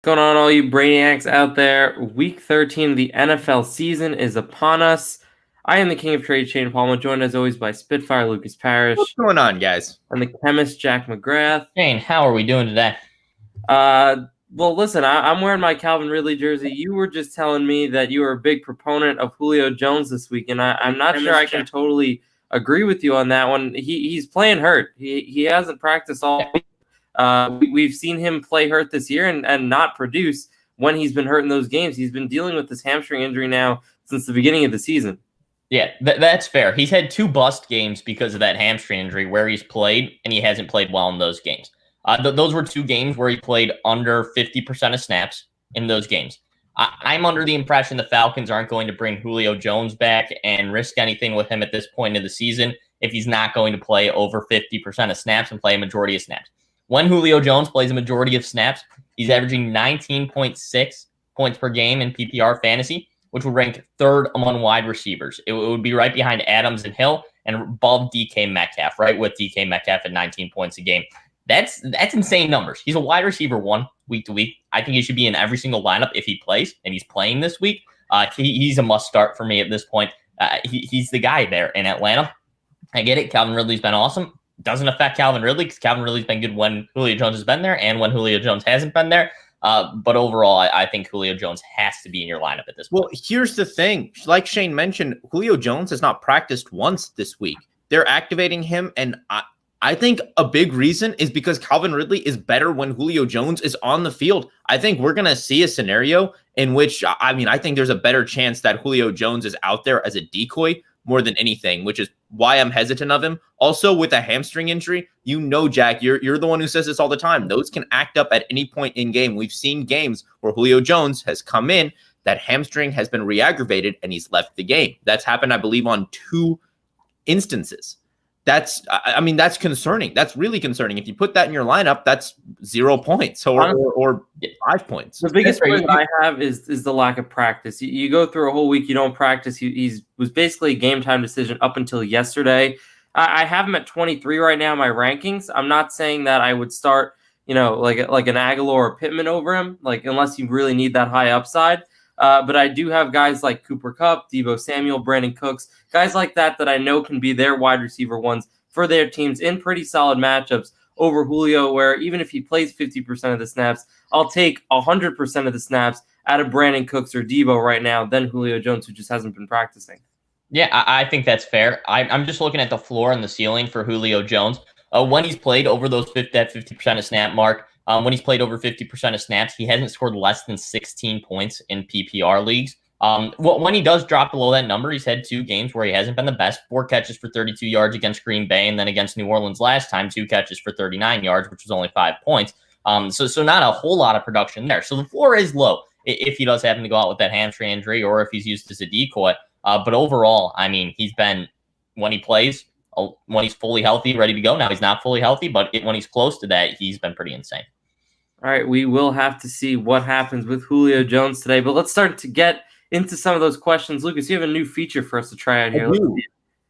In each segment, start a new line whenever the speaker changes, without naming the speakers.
Going on, all you brainiacs out there? Week 13 of the NFL season is upon us. I am the king of trade, Shane Palmer, joined as always by Spitfire Lucas Parrish.
What's going on, guys?
And the chemist Jack McGrath.
Shane, how are we doing today?
Well, listen, I'm wearing my Calvin Ridley jersey. You were just telling me that you were a big proponent of Julio Jones this week, and I'm not sure I can totally agree with you on that one. He's playing hurt. He hasn't practiced all week. We've seen him play hurt this year and not produce when he's been hurt in those games. He's been dealing with this hamstring injury now since the beginning of the season.
Yeah, that's fair. He's had 2 bust games because of that hamstring injury where he's played, and he hasn't played well in those games. Those were 2 games where he played under 50% of snaps in those games. I'm under the impression the Falcons aren't going to bring Julio Jones back and risk anything with him at this point in the season if he's not going to play over 50% of snaps and play a majority of snaps. When Julio Jones plays a majority of snaps, he's averaging 19.6 points per game in PPR fantasy, which would rank 3rd among wide receivers. It would be right behind Adams and Hill and above DK Metcalf, right with DK Metcalf at 19 points a game. That's insane numbers. He's a wide receiver 1 week to week. I think he should be in every single lineup if he plays, and he's playing this week. He's a must start for me at this point. He's the guy there in Atlanta. I get it. Calvin Ridley's been awesome. Doesn't affect Calvin Ridley because Calvin Ridley's been good when Julio Jones has been there and when Julio Jones hasn't been there. But overall, I think Julio Jones has to be in your lineup at this point.
Well, here's the thing. Like Shane mentioned, Julio Jones has not practiced once this week. They're activating him, and I think a big reason is because Calvin Ridley is better when Julio Jones is on the field. I think we're going to see a scenario in which, I think there's a better chance that Julio Jones is out there as a decoy more than anything, which is why I'm hesitant of him. Also, with a hamstring injury, Jack, you're the one who says this all the time. Those can act up at any point in game. We've seen games where Julio Jones has come in, that hamstring has been re-aggravated, and he's left the game. That's happened, I believe, on 2 instances. That's concerning. That's really concerning. If you put that in your lineup, that's 0 points or 5 points.
The biggest point that I have is the lack of practice. You go through a whole week, you don't practice. He was basically a game time decision up until yesterday. I have him at 23 right now in my rankings. I'm not saying that I would start, like an Aguilar or Pittman over him, like unless you really need that high upside. But I do have guys like Cooper Kupp, Deebo Samuel, Brandon Cooks, guys like that I know can be their wide receiver ones for their teams in pretty solid matchups over Julio, where even if he plays 50% of the snaps, I'll take 100% of the snaps out of Brandon Cooks or Deebo right now than Julio Jones, who just hasn't been practicing.
Yeah, I think that's fair. I'm just looking at the floor and the ceiling for Julio Jones. When he's played over that 50% of snap mark, when he's played over 50% of snaps, he hasn't scored less than 16 points in PPR leagues. When he does drop below that number, he's had 2 games where he hasn't been the best. 4 catches for 32 yards against Green Bay, and then against New Orleans last time, 2 catches for 39 yards, which was only 5 points. So not a whole lot of production there. So the floor is low if he does happen to go out with that hamstring injury or if he's used as a decoy. But overall, he's been, when he plays, when he's fully healthy, ready to go. Now he's not fully healthy, but when he's close to that, he's been pretty insane.
All right, we will have to see what happens with Julio Jones today, but let's start to get into some of those questions. Lucas, you have a new feature for us to try out here.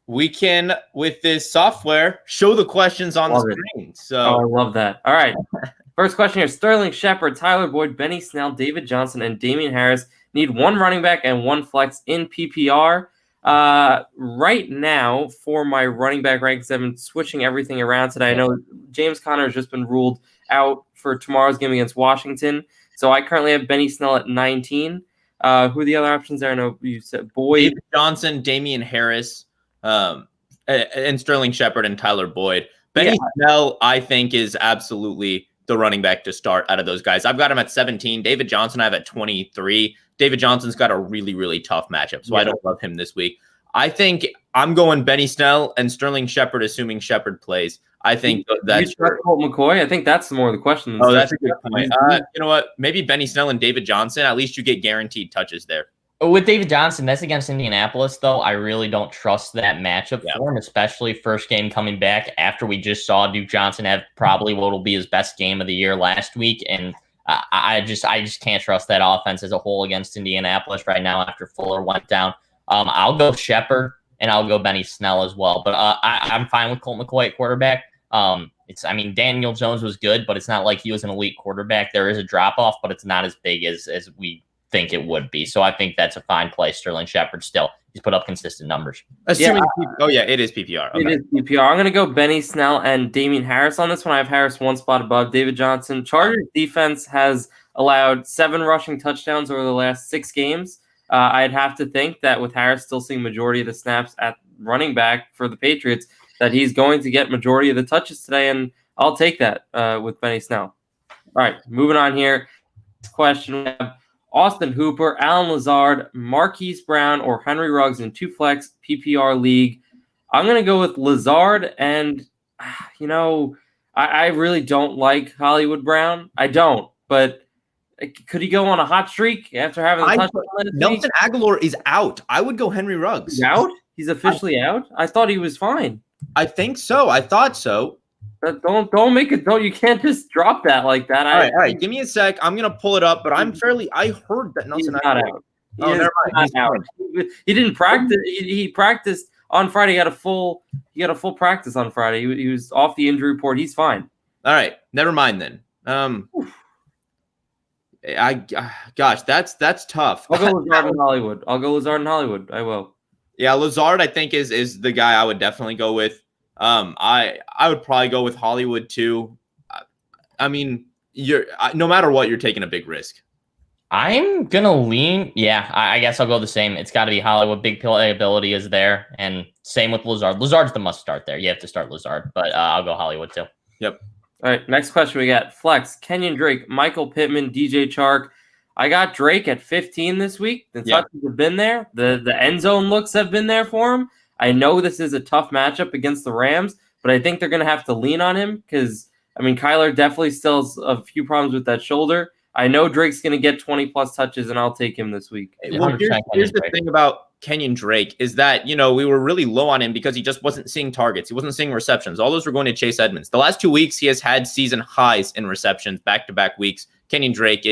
We can, with this software, show the questions on the screen. So
I love that. All right. First question here. Sterling Shepard, Tyler Boyd, Benny Snell, David Johnson, and Damian Harris need 1 running back and 1 flex in PPR. Right now, for my running back rankings, I've been switching everything around today. I know James Conner has just been ruled out for tomorrow's game against Washington. So I currently have Benny Snell at 19. Who are the other options there? I know you said Boyd,
David Johnson, Damian Harris, and Sterling Shepard and Tyler Boyd. Benny Snell, I think, is absolutely the running back to start out of those guys. I've got him at 17. David Johnson, I have at 23. David Johnson's got a really, really tough matchup, so I don't love him this week. I think I'm going Benny Snell and Sterling Shepard, assuming Shepard plays. I think that's
Colt McCoy. I think that's more of the question.
Oh, that's a good point. You know what? Maybe Benny Snell and David Johnson. At least you get guaranteed touches there.
With David Johnson, that's against Indianapolis, though. I really don't trust that matchup for him, especially first game coming back after we just saw Duke Johnson have probably what will be his best game of the year last week. And I just can't trust that offense as a whole against Indianapolis right now after Fuller went down. I'll go Shepard and I'll go Benny Snell as well. But I'm fine with Colt McCoy at quarterback. Daniel Jones was good, but it's not like he was an elite quarterback. There is a drop-off, but it's not as big as we think it would be. So I think that's a fine play. Sterling Shepard still. He's put up consistent numbers.
Assuming it is PPR. Okay.
It is PPR. I'm going to go Benny Snell and Damian Harris on this one. I have Harris one spot above David Johnson. Chargers defense has allowed 7 rushing touchdowns over the last 6 games. I'd have to think that with Harris still seeing majority of the snaps at running back for the Patriots, that he's going to get majority of the touches today, and I'll take that with Benny Snell. All right, moving on here. Next question, we have Austin Hooper, Alan Lazard, Marquise Brown, or Henry Ruggs in 2-flex PPR league. I'm going to go with Lazard, and, I really don't like Hollywood Brown. I don't, but could he go on a hot streak after having a touchdown?
Nelson Aguilar is out. I would go Henry Ruggs.
He's out? He's officially out? I thought he was fine.
I think so. I thought so.
Don't make it. You can't just drop that like that.
All right. Give me a sec. I'm gonna pull it up, but I heard that Nelson
Aguilar. Never mind. He's out. He didn't practice. He practiced on Friday. He got a full practice on Friday. He was off the injury report. He's fine.
All right. Never mind then. Gosh, that's tough.
I'll go Lazard in Hollywood. I will.
Yeah, Lazard, I think is the guy I would definitely go with. I would probably go with Hollywood too. No matter what, you're taking a big risk.
I'm gonna lean. Yeah, I guess I'll go the same. It's got to be Hollywood. Big playability is there, and same with Lazard. Lazard's the must start there. You have to start Lazard, but I'll go Hollywood too.
Yep.
All right, next question we got Flex, Kenyon Drake, Michael Pittman, DJ Chark. I got Drake at 15 this week. The touches have been there. The end zone looks have been there for him. I know this is a tough matchup against the Rams, but I think they're going to have to lean on him because, Kyler definitely still has a few problems with that shoulder. I know Drake's going to get 20-plus touches, and I'll take him this week.
Well, here's the thing about Kenyon Drake is that, we were really low on him because he just wasn't seeing targets. He wasn't seeing receptions. All those were going to Chase Edmonds. The last 2 weeks, he has had season highs in receptions, back-to-back weeks. Kenyon Drake,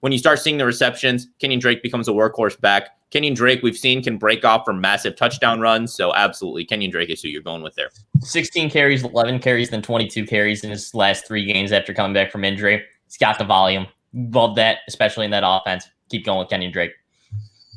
when you start seeing the receptions, Kenyon Drake becomes a workhorse back. Kenyon Drake, we've seen, can break off from massive touchdown runs. So absolutely, Kenyon Drake is who you're going with there.
16 carries, 11 carries, then 22 carries in his last 3 games after coming back from injury. He's got the volume. Love that, especially in that offense. Keep going with Kenyon Drake.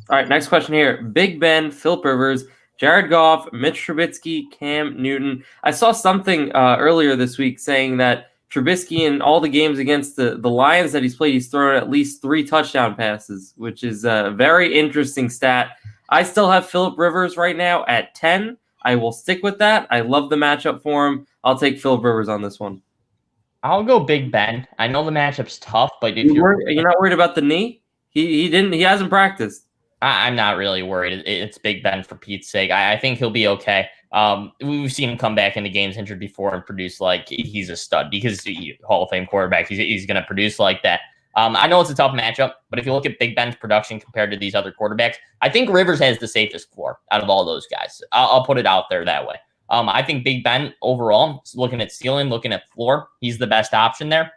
All right, next question here. Big Ben, Phillip Rivers, Jared Goff, Mitch Trubisky, Cam Newton. I saw something earlier this week saying that Trubisky in all the games against the Lions that he's played, he's thrown at least 3 touchdown passes, which is a very interesting stat. I still have Phillip Rivers right now at 10. I will stick with that. I love the matchup for him. I'll take Phillip Rivers on this one.
I'll go Big Ben. I know the matchup's tough, but if
you're not worried about the knee, he hasn't practiced.
I'm not really worried. It's Big Ben for Pete's sake. I think he'll be okay. We've seen him come back into games injured before and produce like he's a stud because Hall of Fame quarterback. He's going to produce like that. I know it's a tough matchup, but if you look at Big Ben's production compared to these other quarterbacks, I think Rivers has the safest floor out of all those guys. I'll put it out there that way. I think Big Ben overall, looking at ceiling, looking at floor, he's the best option there.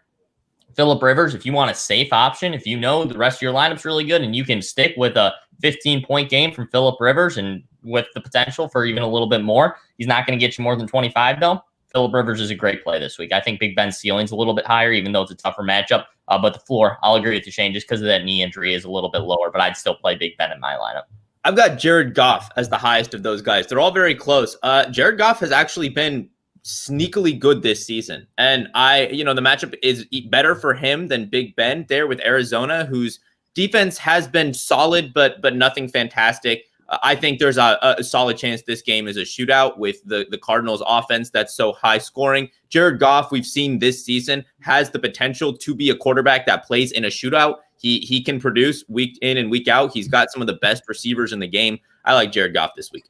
Phillip Rivers, if you want a safe option, if you know the rest of your lineup's really good and you can stick with a 15-point game from Phillip Rivers and with the potential for even a little bit more, he's not going to get you more than 25 though. Phillip Rivers is a great play this week. I think Big Ben's ceiling's a little bit higher, even though it's a tougher matchup. But the floor, I'll agree with you, Shane, just because of that knee injury is a little bit lower, but I'd still play Big Ben in my lineup.
I've got Jared Goff as the highest of those guys. They're all very close. Jared Goff has actually been sneakily good this season. And the matchup is better for him than Big Ben there with Arizona, whose defense has been solid, but nothing fantastic. I think there's a solid chance this game is a shootout with the Cardinals offense that's so high scoring. Jared Goff, we've seen this season, has the potential to be a quarterback that plays in a shootout. He can produce week in and week out. He's got some of the best receivers in the game. I like Jared Goff this week.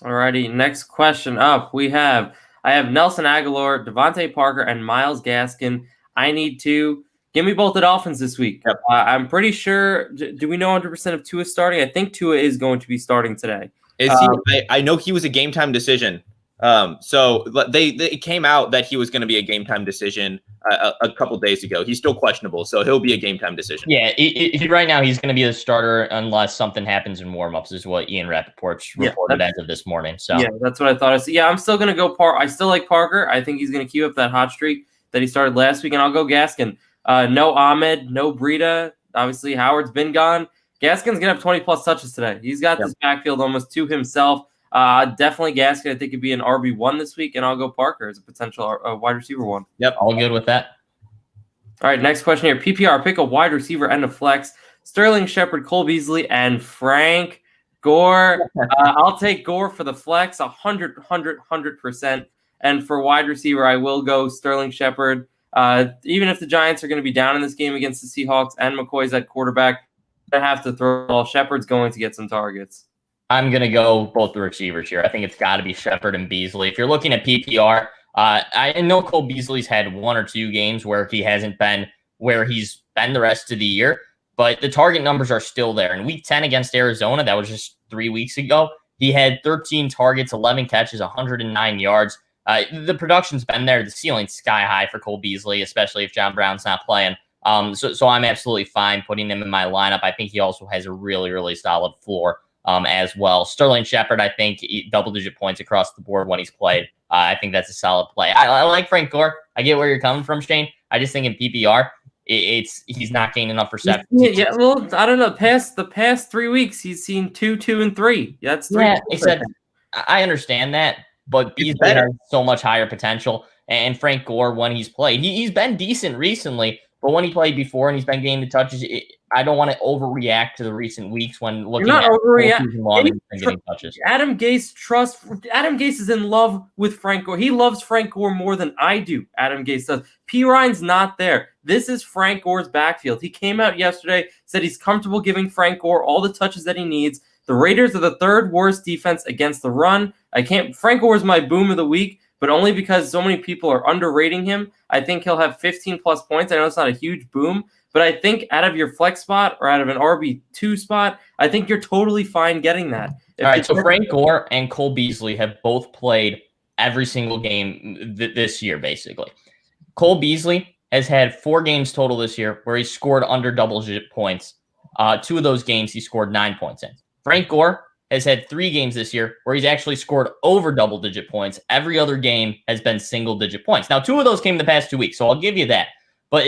All righty, next question up. I have Nelson Aguilar, Devontae Parker, and Myles Gaskin. I need to give me both the Dolphins this week.
Yep.
I'm pretty sure. Do we know 100% of Tua starting? I think Tua is going to be starting today.
Is he? I know he was a game time decision So it came out that he was going to be a game time decision a couple days ago. He's still questionable, so he'll be a game time decision.
Yeah, right now he's going to be the starter unless something happens in warmups, is what Ian Rappaport's reported as of this morning. So
yeah, that's what I thought. Yeah, I'm still going to go I still like Parker. I think he's going to keep up that hot streak that he started last week, and I'll go Gaskin. No Ahmed, no Breida. Obviously, Howard's been gone. Gaskin's going to have 20-plus touches today. He's got this backfield almost to himself. Definitely Gaskin, I think, could be an RB1 this week, and I'll go Parker as a potential wide receiver one.
Yep, all good with that.
All right, next question here. PPR, pick a wide receiver and a flex. Sterling Shepard, Cole Beasley, and Frank Gore. I'll take Gore for the flex, 100%. And for wide receiver, I will go Sterling Shepard. Even if the Giants are going to be down in this game against the Seahawks and McCoy's at quarterback, I have to throw the ball. Shepard's going to get some targets.
I'm going to go both the receivers here. I think it's got to be Shepard and Beasley. If you're looking at PPR, I know Cole Beasley's had 1 or 2 games where he hasn't been where he's been the rest of the year, but the target numbers are still there. In week 10 against Arizona, that was just 3 weeks ago, he had 13 targets, 11 catches, 109 yards. The production's been there. The ceiling's sky high for Cole Beasley, especially if John Brown's not playing. So I'm absolutely fine putting him in my lineup. I think he also has a really, really solid floor as well. Sterling Shepard, I think, double-digit points across the board when he's played. I think that's a solid play. I like Frank Gore. I get where you're coming from, Shane. I just think in PPR, he's not gaining enough receptions.
Yeah, well, I don't know. The past 3 weeks, he's seen 2, 2, and 3. That's 3.
Yeah, except I understand that, but Beasley has so much higher potential. And Frank Gore, when he's played, he's been decent recently, but when he played before and he's been gaining the touches, I don't want to overreact to the recent weeks when looking at getting touches. Adam
Gase is in love with Frank Gore. He loves Frank Gore more than I do. Adam Gase does. P. Ryan's not there. This is Frank Gore's backfield. He came out yesterday, said he's comfortable giving Frank Gore all the touches that he needs. The Raiders are the 3rd worst defense against the run. Frank Gore is my boom of the week, but only because so many people are underrating him. I think he'll have 15-plus points. I know it's not a huge boom, but I think out of your flex spot or out of an RB2 spot, I think you're totally fine getting that.
All right, so Frank Gore and Cole Beasley have both played every single game this year, basically. Cole Beasley has had 4 games total this year where he scored under double-digit points. 2 of those games he scored 9 points in. Frank Gore has had 3 games this year where he's actually scored over double-digit points. Every other game has been single-digit points. Now, 2 of those came the past 2 weeks, so I'll give you that. But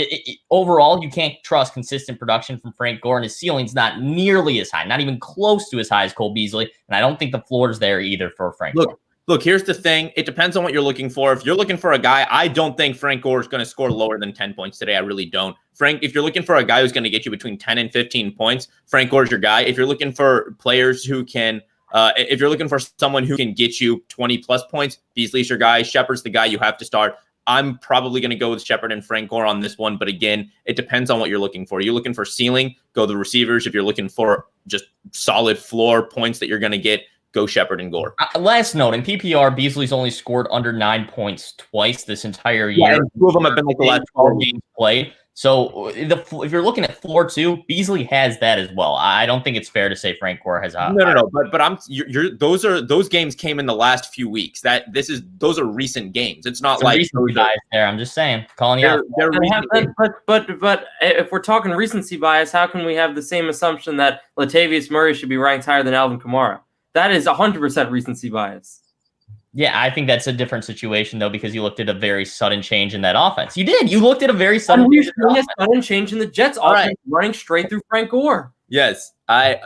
overall, you can't trust consistent production from Frank Gore, and his ceiling's not nearly as high, not even close to as high as Cole Beasley. And I don't think the floor is there either for Frank Gore.
Look, here's the thing. It depends on what you're looking for. If you're looking for a guy, I don't think Frank Gore is going to score lower than 10 points today. I really don't. If you're looking for a guy who's going to get you between 10 and 15 points, Frank Gore is your guy. If you're looking for players who can if you're looking for someone who can get you 20-plus points, Beasley's your guy. Shepard's the guy you have to start. I'm probably going to go with Shepard and Frank Gore on this one. But again, it depends on what you're looking for. You're looking for ceiling, go the receivers. If you're looking for just solid floor points that you're going to get, go Shepard and Gore.
Last note, in PPR, Beasley's only scored under 9 points twice this entire year.
Yeah, 2 of them have been like the last
4 games played. So if you're looking at floor 2, Beasley has that as well. I don't think it's fair to say Frank Gore has a
no. But those games came in the last few weeks. Those are recent games. It's not like
recency bias there. I'm just saying, calling you out.
But if we're talking recency bias, how can we have the same assumption that Latavius Murray should be ranked higher than Alvin Kamara? That is 100% recency bias.
Yeah, I think that's a different situation, though, because you looked at a very sudden change in that offense. You did. You looked at a very sudden
change in the Jets offense running straight through Frank Gore.
Yes. I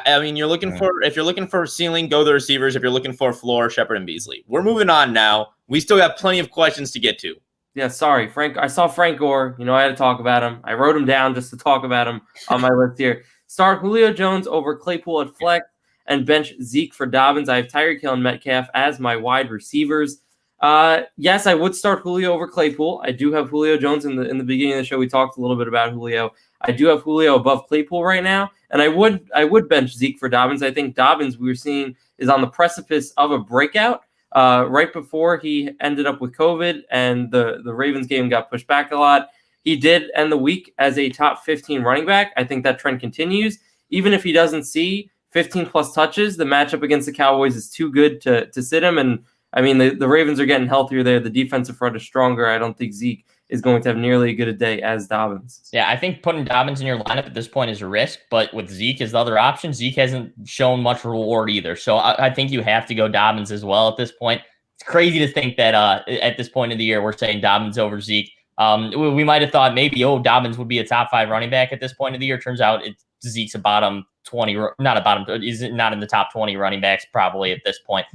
mean, you're looking if you're looking for ceiling, go the receivers. If you're looking for floor, Shepard and Beasley. We're moving on now. We still have plenty of questions to get to.
Yeah, sorry, Frank. I saw Frank Gore. I had to talk about him. I wrote him down just to talk about him on my list here. Start Julio Jones over Claypool at flex and bench Zeke for Dobbins. I have Tyreek Hill and Metcalf as my wide receivers. Yes, I would start Julio over Claypool. I do have Julio Jones in the beginning of the show. We talked a little bit about Julio. I do have Julio above Claypool right now, and I would bench Zeke for Dobbins. I think Dobbins, we were seeing, is on the precipice of a breakout. Right before he ended up with COVID and the Ravens game got pushed back a lot, he did end the week as a top 15 running back. I think that trend continues. Even if he doesn't see 15-plus touches, the matchup against the Cowboys is too good to sit him. And I mean, the Ravens are getting healthier there. The defensive front is stronger. I don't think Zeke is going to have nearly as good a day as Dobbins.
Yeah, I think putting Dobbins in your lineup at this point is a risk, but with Zeke as the other option, Zeke hasn't shown much reward either. So I think you have to go Dobbins as well at this point. It's crazy to think that at this point of the year, we're saying Dobbins over Zeke. We might have thought maybe, Dobbins would be a top 5 running back at this point of the year. Turns out Zeke's a bottom 20, not a bottom, is not in the top 20 running backs probably at this point.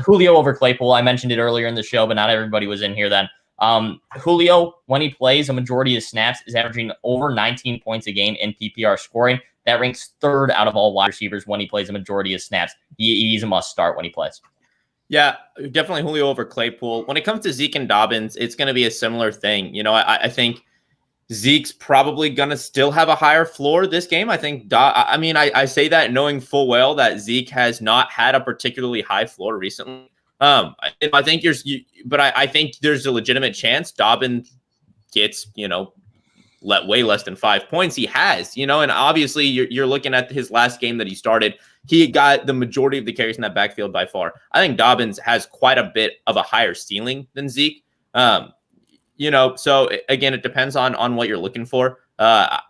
Julio over Claypool, I mentioned it earlier in the show, but not everybody was in here then. Julio, when he plays a majority of snaps, is averaging over 19 points a game in PPR scoring. That ranks 3rd out of all wide receivers when he plays a majority of snaps. He's a must start when he plays.
Yeah, definitely Julio over Claypool. When it comes to Zeke and Dobbins, it's going to be a similar thing. I think Zeke's probably going to still have a higher floor this game. I think, I say that knowing full well that Zeke has not had a particularly high floor recently. I think I think there's a legitimate chance Dobbins gets, way less than 5 points. He has, and obviously you're looking at his last game that he started. He got the majority of the carries in that backfield by far. I think Dobbins has quite a bit of a higher ceiling than Zeke. So again, it depends on what you're looking for. I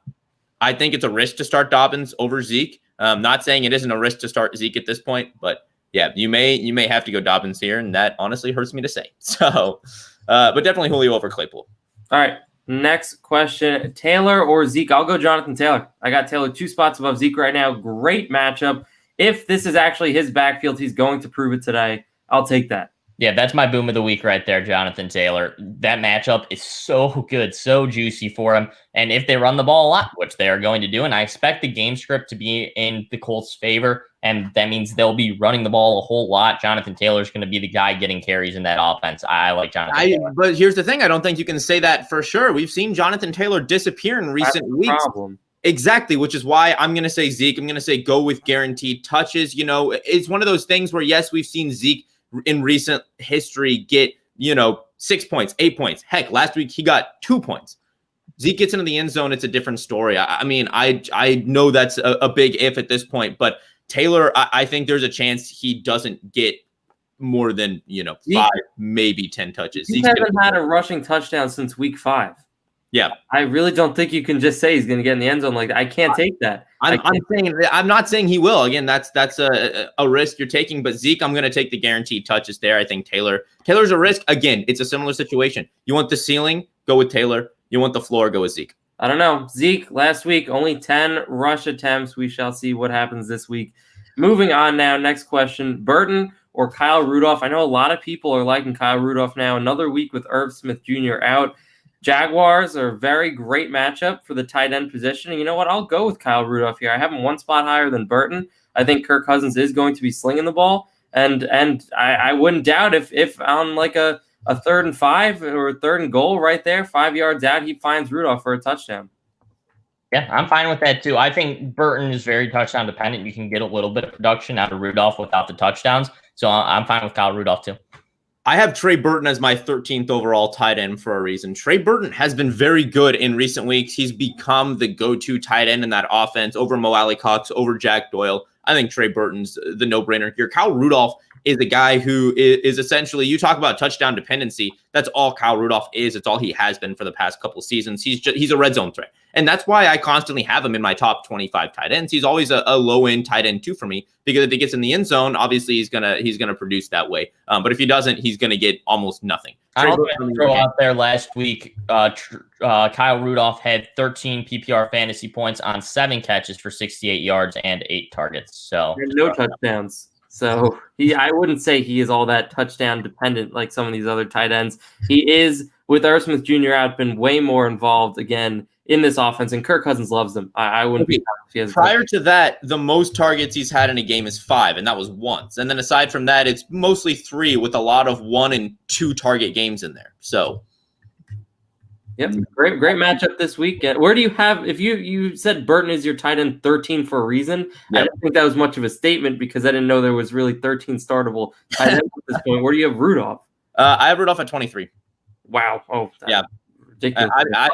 think it's a risk to start Dobbins over Zeke. Not saying it isn't a risk to start Zeke at this point, but yeah, you may have to go Dobbins here, and that honestly hurts me to say. So, but definitely Julio over Claypool.
All right, next question: Taylor or Zeke? I'll go Jonathan Taylor. I got Taylor 2 spots above Zeke right now. Great matchup. If this is actually his backfield, he's going to prove it today. I'll take that.
Yeah, that's my boom of the week right there, Jonathan Taylor. That matchup is so good, so juicy for him. And if they run the ball a lot, which they are going to do, and I expect the game script to be in the Colts' favor, and that means they'll be running the ball a whole lot, Jonathan Taylor is going to be the guy getting carries in that offense. I like Jonathan Taylor.
But here's the thing. I don't think you can say that for sure. We've seen Jonathan Taylor disappear in recent weeks.
Problem.
Exactly, which is why I'm going to say Zeke. I'm going to say go with guaranteed touches. It's one of those things where, yes, we've seen Zeke in recent history get, 6 points, 8 points. Heck, last week he got 2 points. Zeke gets into the end zone. It's a different story. I know that's a big if at this point, but Taylor, I think there's a chance he doesn't get more than, 5, maybe 10 touches.
He hasn't had a rushing touchdown since week 5.
Yeah,
I really don't think you can just say he's going to get in the end zone like that. I can't take that.
I'm not saying he will. Again, that's a risk you're taking. But Zeke, I'm going to take the guaranteed touches there. I think Taylor's a risk. Again, it's a similar situation. You want the ceiling, go with Taylor. You want the floor, go with Zeke.
I don't know. Zeke last week only 10 rush attempts. We shall see what happens this week. Moving on now. Next question: Burton or Kyle Rudolph? I know a lot of people are liking Kyle Rudolph now. Another week with Irv Smith Jr. out. Jaguars are a very great matchup for the tight end position. And you know what? I'll go with Kyle Rudolph here. I have him 1 spot higher than Burton. I think Kirk Cousins is going to be slinging the ball. And I wouldn't doubt if on like a 3rd and 5 or a 3rd and goal right there, 5 yards out, he finds Rudolph for a touchdown.
Yeah, I'm fine with that too. I think Burton is very touchdown dependent. You can get a little bit of production out of Rudolph without the touchdowns. So I'm fine with Kyle Rudolph too.
I have Trey Burton as my 13th overall tight end for a reason. Trey Burton has been very good in recent weeks. He's become the go-to tight end in that offense over Mo Alley-Cox, over Jack Doyle. I think Trey Burton's the no-brainer here. Kyle Rudolph is a guy who is essentially, you talk about touchdown dependency, that's all Kyle Rudolph is. It's all he has been for the past couple of seasons. He's a red zone threat. And that's why I constantly have him in my top 25 tight ends. He's always a low-end tight end too for me, because if he gets in the end zone, obviously he's gonna produce that way. But if he doesn't, he's gonna get almost nothing.
I'll throw out there last week, Kyle Rudolph had 13 PPR fantasy points on 7 catches for 68 yards and 8 targets. So
no touchdowns. So I wouldn't say he is all that touchdown dependent like some of these other tight ends. He is, with Irv Smith Jr. out, been way more involved again in this offense, and Kirk Cousins loves them. I wouldn't be if he has.
Prior to that, the most targets he's had in a game is 5, and that was once. And then aside from that, it's mostly 3 with a lot of 1 and 2 target games in there. So,
yep, great matchup this week. Where do you have? If you said Burton is your tight end 13 for a reason,
yep.
I don't think that was much of a statement because I didn't know there was really 13 startable tight ends at this point. Where do you have Rudolph?
I have Rudolph at 23.
Wow. Oh,
yeah.
Ridiculous.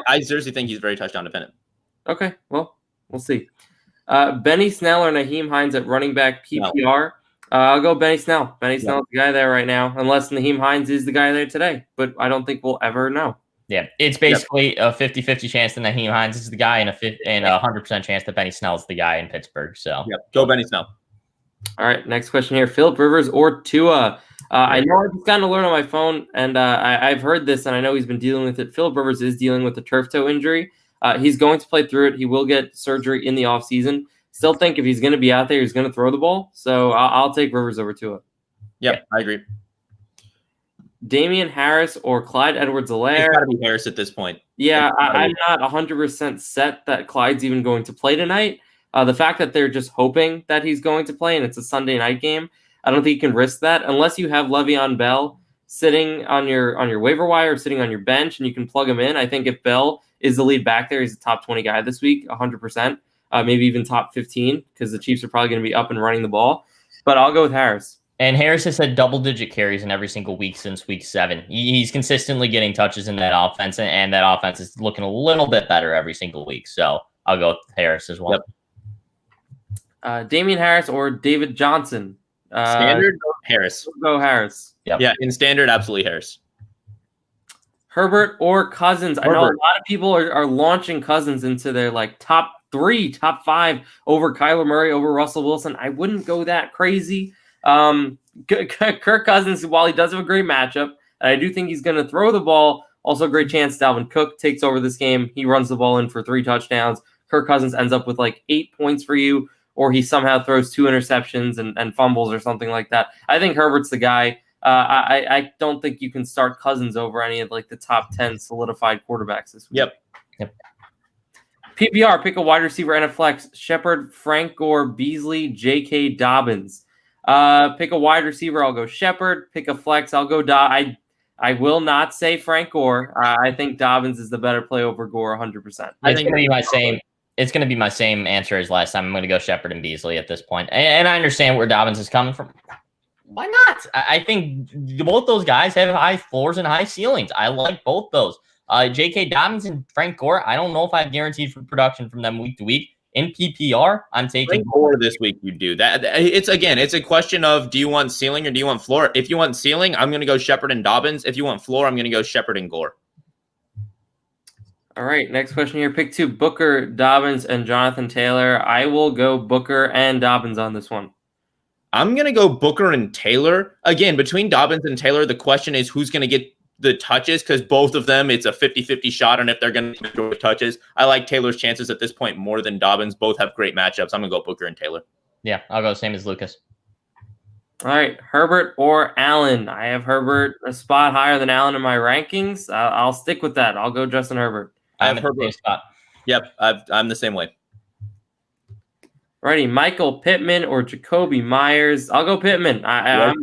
I seriously think he's very touchdown dependent.
Okay, well, we'll see. Benny Snell or Naheem Hines at running back PPR. I'll go Benny Snell. Benny Snell's the guy there right now, unless Naheem Hines is the guy there today. But I don't think we'll ever know.
Yeah, it's basically a 50-50 chance that Naheem Hines is the guy and a 100% chance that Benny Snell's the guy in Pittsburgh. So
go Benny Snell.
All right, next question here. Phillip Rivers or Tua? I know I've just gotten an alert on my phone, and I've heard this, and I know he's been dealing with it. Phillip Rivers is dealing with a turf toe injury. He's going to play through it. He will get surgery in the offseason. Still think if he's going to be out there, he's going to throw the ball. So I'll take Rivers over Tua.
Yep, I agree.
Damian Harris or Clyde Edwards-Helaire?
It's got to be Harris at this point.
Yeah, I'm not 100% set that Clyde's even going to play tonight. The fact that they're just hoping that he's going to play and it's a Sunday night game, I don't think you can risk that unless you have Le'Veon Bell sitting on your waiver wire or sitting on your bench and you can plug him in. I think if Bell is the lead back there, he's a top 20 guy this week, 100%. Maybe even top 15 because the Chiefs are probably going to be up and running the ball. But I'll go with Harris.
And Harris has had double-digit carries in every single week since week 7. He's consistently getting touches in that offense, and that offense is looking a little bit better every single week. So I'll go with Harris as well.
Yep.
Damian Harris or David Johnson?
Standard, Harris.
Go Harris.
Yep.
Yeah, in standard, absolutely Harris.
Herbert or Cousins?
Herbert.
I know a lot of people are launching Cousins into their top 3, top 5 over Kyler Murray, over Russell Wilson. I wouldn't go that crazy. Kirk Cousins, while he does have a great matchup, and I do think he's going to throw the ball, also a great chance Dalvin Cook takes over this game. He runs the ball in for 3 touchdowns. Kirk Cousins ends up with 8 points for you, or he somehow throws 2 interceptions and fumbles or something like that. I think Herbert's the guy. I don't think you can start Cousins over any of the top 10 solidified quarterbacks this week.
Yep.
PPR, pick a wide receiver and a flex. Shepard, Frank Gore, Beasley, J.K. Dobbins. Pick a wide receiver, I'll go Shepard. Pick a flex, I'll go I will not say Frank Gore. I think Dobbins is the better play over Gore 100%.
It's going to be my same. It's going to be my same answer as last time. I'm going to go Shepard and Beasley at this point. And I understand where Dobbins is coming from. Why not? I think both those guys have high floors and high ceilings. I like both those. J.K. Dobbins and Frank Gore, I don't know if I have guaranteed for production from them week to week. In PPR, I'm taking
Gore this week. You do that. It's a question of, do you want ceiling or do you want floor? If you want ceiling, I'm going to go Shepard and Dobbins. If you want floor, I'm going to go Shepard and Gore.
All right, next question here. Pick 2, Booker, Dobbins, and Jonathan Taylor. I will go Booker and Dobbins on this one.
I'm going to go Booker and Taylor. Again, between Dobbins and Taylor, the question is who's going to get the touches, because both of them, it's a 50-50 shot on if they're going to go with touches. I like Taylor's chances at this point more than Dobbins. Both have great matchups. I'm going to go Booker and Taylor.
Yeah, I'll go same as Lucas.
All right, Herbert or Allen. I have Herbert a spot higher than Allen in my rankings. I'll stick with that. I'll go Justin Herbert.
I have Herbert.
Spot.
Yep, I'm the same way.
Righty, Michael Pittman or Jacoby Myers. I'll go Pittman. I'm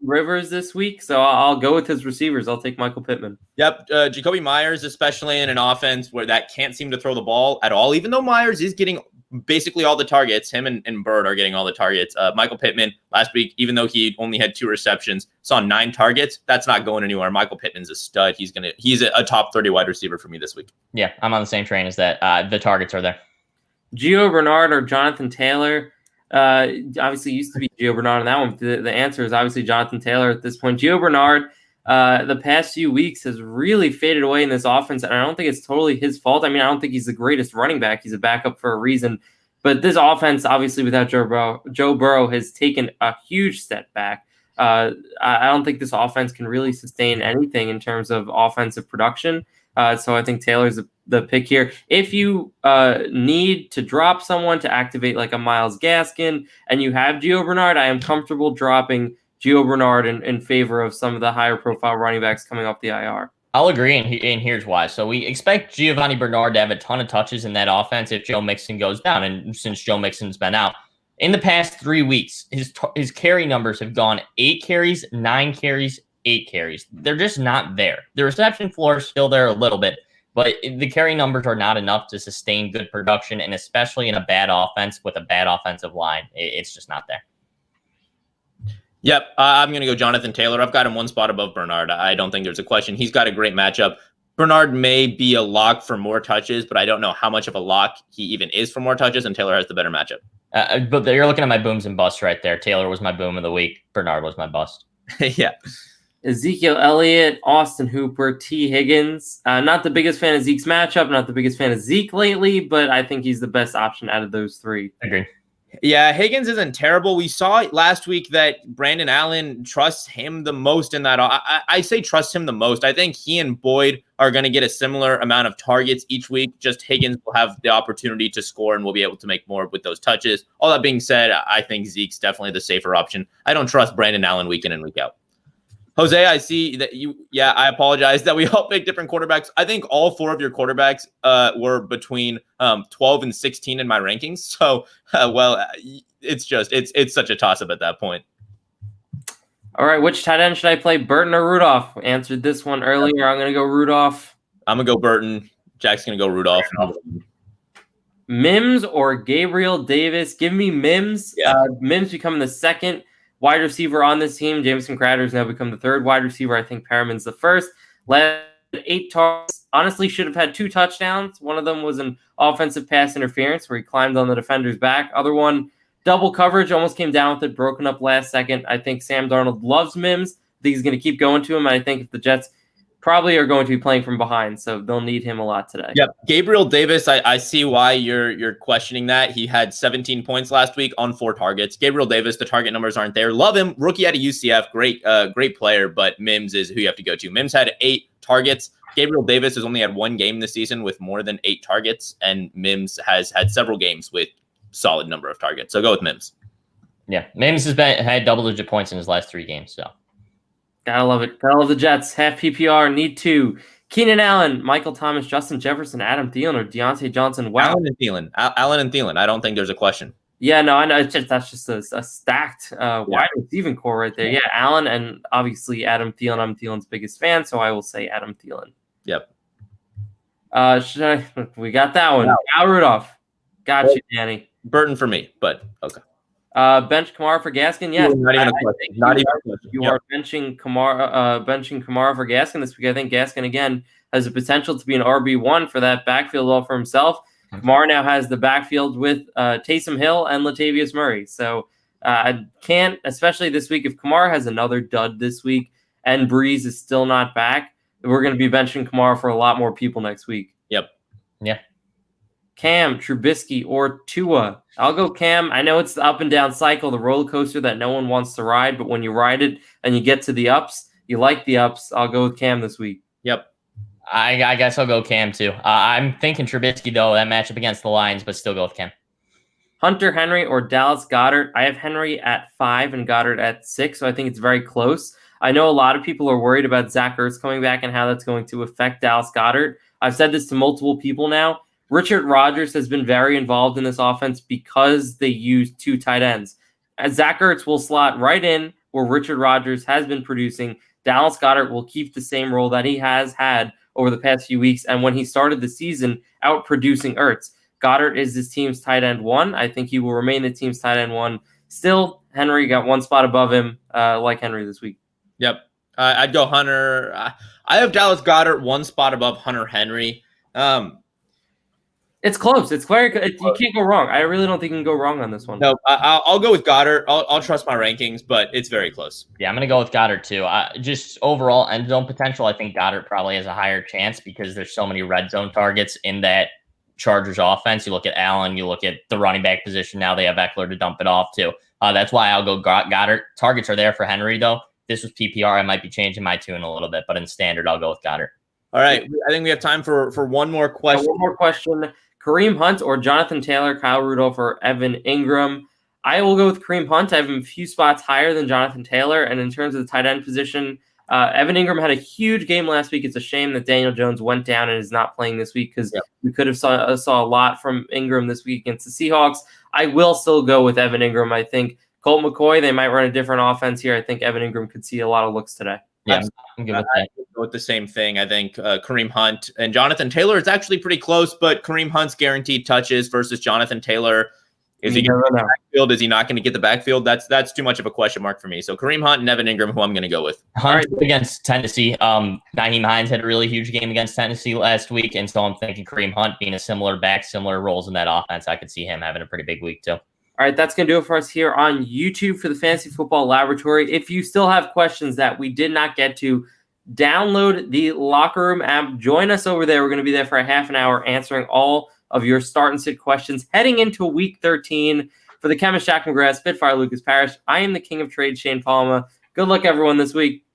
Rivers this week, so I'll go with his receivers. I'll take Michael Pittman.
Yep, Jacoby Myers, especially in an offense where that can't seem to throw the ball at all, even though Myers is getting basically all the targets. Him and Bird are getting all the targets. Michael Pittman last week, even though he only had 2 receptions, saw 9 targets. That's not going anywhere. Michael Pittman's a stud. He's a top 30 wide receiver for me this week.
Yeah, I'm on the same train as that. The targets are there.
Gio Bernard or Jonathan Taylor. Obviously used to be Gio Bernard on that one. The answer is obviously Jonathan Taylor at this point. Gio Bernard, the past few weeks has really faded away in this offense, and I don't think it's totally his fault. I mean, I don't think he's the greatest running back. He's a backup for a reason. But this offense, obviously without Joe Burrow, has taken a huge step back. I don't think this offense can really sustain anything in terms of offensive production. So I think Taylor's the pick here. If you need to drop someone to activate like a Myles Gaskin and you have Gio Bernard, I am comfortable dropping Gio Bernard in favor of some of the higher profile running backs coming off the IR.
I'll agree, and here's why. So we expect Giovanni Bernard to have a ton of touches in that offense if Joe Mixon goes down, and since Joe Mixon's been out. In the past 3 weeks, his carry numbers have gone 8 carries, 9 carries, 8 carries. They're just not there. The reception floor is still there a little bit, but the carry numbers are not enough to sustain good production, and especially in a bad offense with a bad offensive line, it's just not there.
Yep, I'm going to go Jonathan Taylor. I've got him 1 spot above Bernard. I don't think there's a question. He's got a great matchup. Bernard may be a lock for more touches, but I don't know how much of a lock he even is for more touches, and Taylor has the better matchup.
But you're looking at my booms and busts right there. Taylor was my boom of the week. Bernard was my bust.
Yeah.
Ezekiel Elliott, Austin Hooper, T. Higgins. Not the biggest fan of Zeke's matchup, not the biggest fan of Zeke lately, but I think he's the best option out of those three.
Agreed.
Yeah, Higgins isn't terrible. We saw last week that Brandon Allen trusts him the most in that. I say trust him the most. I think he and Boyd are going to get a similar amount of targets each week. Just Higgins will have the opportunity to score and will be able to make more with those touches. All that being said, I think Zeke's definitely the safer option. I don't trust Brandon Allen week in and week out. Jose, I see that I apologize that we all picked different quarterbacks. I think all four of your quarterbacks were between 12 and 16 in my rankings. So, it's such a toss-up at that point.
All right, which tight end should I play, Burton or Rudolph? We answered this one earlier. I'm going to go Rudolph.
I'm going to go Burton. Jack's going to go Rudolph.
Mims or Gabriel Davis? Give me Mims.
Yeah.
Mims becoming the second wide receiver on this team. Jamison Crowder has now become the third wide receiver. I think Perriman's the first. Led 8 targets. Honestly, should have had 2 touchdowns. One of them was an offensive pass interference where he climbed on the defender's back. Other one, double coverage, almost came down with it, broken up last second. I think Sam Darnold loves Mims. I think he's going to keep going to him. And I think if the Jets probably are going to be playing from behind, so they'll need him a lot today.
Yep. Gabriel Davis, I see why you're questioning that. He had 17 points last week on 4 targets. Gabriel Davis, the target numbers aren't there. Love him. Rookie out of UCF. Great player, but Mims is who you have to go to. Mims had 8 targets. Gabriel Davis has only had 1 game this season with more than 8 targets, and Mims has had several games with solid number of targets. So go with Mims.
Yeah, Mims has had double-digit points in his last 3 games, so.
Gotta love it. Gotta love the Jets. Half PPR, need 2. Keenan Allen, Michael Thomas, Justin Jefferson, Adam Thielen, or Deontay Johnson. Wow.
Allen and Thielen. I don't think there's a question.
Yeah, no, I know. That's just a stacked wide receiving core right there. Yeah, Allen and obviously Adam Thielen. I'm Thielen's biggest fan, so I will say Adam Thielen.
Yep.
We got that one. Al Rudolph. Got you, Danny.
Burton for me, but okay.
Bench Kamara for Gaskin. Yes,
not even a question. Not even a question.
You are benching Kamara for Gaskin this week. I think Gaskin again has the potential to be an RB1 for that backfield all for himself. Kamara now has the backfield with Taysom Hill and Latavius Murray. So I can't, especially this week, if Kamara has another dud this week and Breeze is still not back, we're going to be benching Kamara for a lot more people next week.
Yep.
Yeah.
Cam, Trubisky, or Tua. I'll go Cam. I know it's the up and down cycle, the roller coaster that no one wants to ride, but when you ride it and you get to the ups, you like the ups. I'll go with Cam this week.
Yep.
I guess I'll go Cam too. I'm thinking Trubisky, though, that matchup against the Lions, but still go with Cam.
Hunter Henry or Dallas Goedert. I have Henry at 5 and Goddard at 6, so I think it's very close. I know a lot of people are worried about Zach Ertz coming back and how that's going to affect Dallas Goedert. I've said this to multiple people now. Richard Rodgers has been very involved in this offense because they use 2 tight ends. As Zach Ertz will slot right in where Richard Rodgers has been producing. Dallas Goedert will keep the same role that he has had over the past few weeks, and when he started the season, outproducing Ertz. Goddard is this team's tight end 1. I think he will remain the team's tight end 1. Still, Henry got 1 spot above him, like Henry this week.
Yep. I'd go Hunter. I have Dallas Goedert 1 spot above Hunter Henry.
It's close. It's very. You can't go wrong. I really don't think you can go wrong on this one.
No, I'll go with Goddard. I'll trust my rankings, but it's very close.
Yeah, I'm going to go with Goddard too. Just overall end zone potential, I think Goddard probably has a higher chance because there's so many red zone targets in that Chargers offense. You look at Allen, you look at the running back position. Now they have Eckler to dump it off to. That's why I'll go Goddard. Targets are there for Henry though. This was PPR. I might be changing my tune a little bit, but in standard, I'll go with Goddard.
All right. I think we have time for one more question.
One more question. Kareem Hunt or Jonathan Taylor, Kyle Rudolph, or Evan Ingram. I will go with Kareem Hunt. I have him a few spots higher than Jonathan Taylor. And in terms of the tight end position, Evan Ingram had a huge game last week. It's a shame that Daniel Jones went down and is not playing this week because we could have saw a lot from Ingram this week against the Seahawks. I will still go with Evan Ingram. I think Colt McCoy, they might run a different offense here. I think Evan Ingram could see a lot of looks today.
Yeah, I'm good with that.
I go with the same thing. I think Kareem Hunt and Jonathan Taylor, it's actually pretty close, but Kareem Hunt's guaranteed touches versus Jonathan Taylor. Is he going to get the backfield? Is he not going to get the backfield? That's too much of a question mark for me. So Kareem Hunt and Evan Ingram, who I'm going to go with.
Hunt against Tennessee. Nyheim Hines had a really huge game against Tennessee last week, and so I'm thinking Kareem Hunt being a similar back, similar roles in that offense. I could see him having a pretty big week too.
All right, that's going to do it for us here on YouTube for the Fantasy Football Laboratory. If you still have questions that we did not get to, download the Locker Room app. Join us over there. We're going to be there for a half an hour answering all of your start and sit questions heading into Week 13. For the chemist Jack McGrath, Spitfire Lucas Parrish, I am the king of trade, Shane Palma. Good luck, everyone, this week.